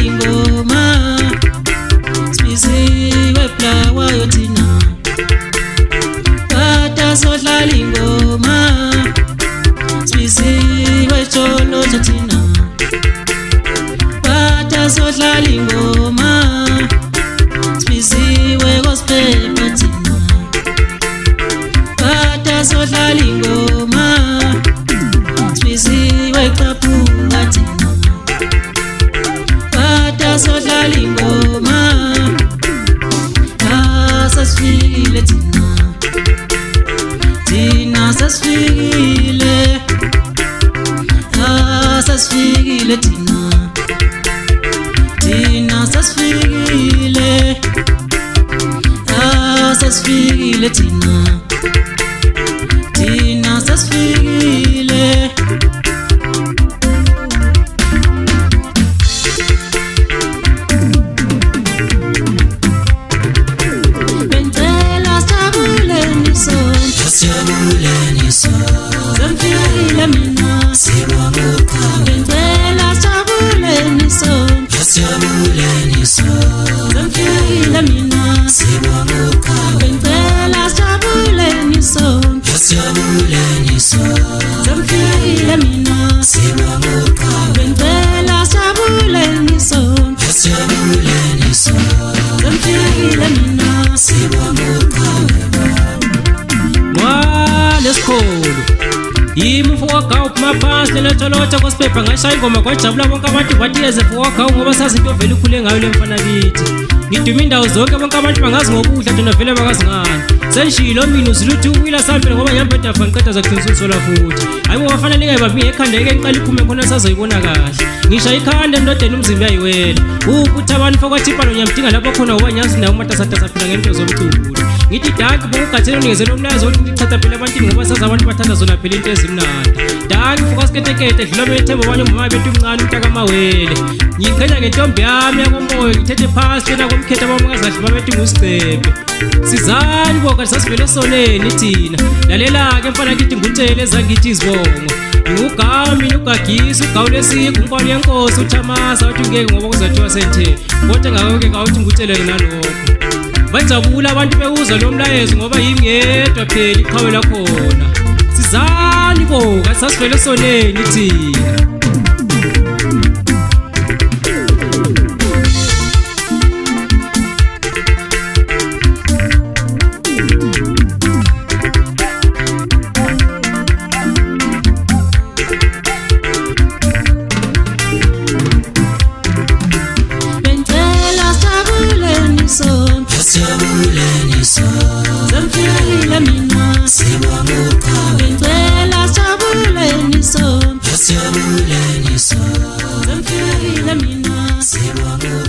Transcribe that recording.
ingoma Sibisiwe flower yothina Kata sodlala ingoma Sibisiwe cholo yothina Kata sodlala ingoma Sibisiwe gospel yothina Kata sodlala ingoma Sibisiwe qaphunga thina Kata sodlala ingoma Sasfikile Tina sasfikile Sasfikile Tina sasfikile Sasfikile Tina sasfikile Sijabuleni Zamfikile mina Sibamuka Benzela sijabuleni Sijabuleni Zamfikile mina Sibamuka Benzela sijabuleni Sijabuleni Zamfikile mina Sibamuka Benzela sijabuleni Sijabuleni Zamfikile mina Sibamuka Lesikhulu Yimfu wakha uphuma letholotsha kwasiphepha ngashaya ingoma kwajabula bonke abantu bathi yezepho wakha ngoba sazi into vele ikhule ngayo lemfana kithi ngiduma indawo zonke bonke abantu bangazi ngobuhle thina vele bakazi ngani senishilo mina uziluthi uwila sambele ngoba nyambe dafa ngiqeda zakuqinisa sola futhi hayibo bafanele ngayibambi ngekhanda eke ngiqala iphume khona sazoyibona kahle ngisha ikhanda endodeni umzimba yayiwela ukuthi abantu fokwathipha nonyamdinga lapho khona ubanyazi nawo matasatasa phila ngento zomculo ngithi danki bokugathela unikezela umlayezo ukuthi ngichatha phela abantini ngoba sazi abantu bathanda zona phela into ezimnandi danki fuka siketekete dlula bethemba abanye umama bethu umncane umntaka amawele ngiqhenya ngentombi yami yakomoyo ngithethe phasi phela komkhetha abamakazi kahle babethi ngusicebe sizani boka sasivele soneni thina lalela-ke mfana kithi ngutshele ezangithi izibongo ngugami ugagisa ugawulesiko unkwalo yenkosi uthamasa wathi ngeke ngoba kuzathiwa senthe kodwa ngako-ke ngawuthi ngutshele nalokho bajabula abantu bewuzwa lo mlayezo ngoba yimi ngedwa phela iqhawe lakhona sizani boka sasivele soneni thina Sijabuleni Zamfikile mina Sibamuka Benzela sijabuleni Sijabuleni Zamfikile mina Sibamuka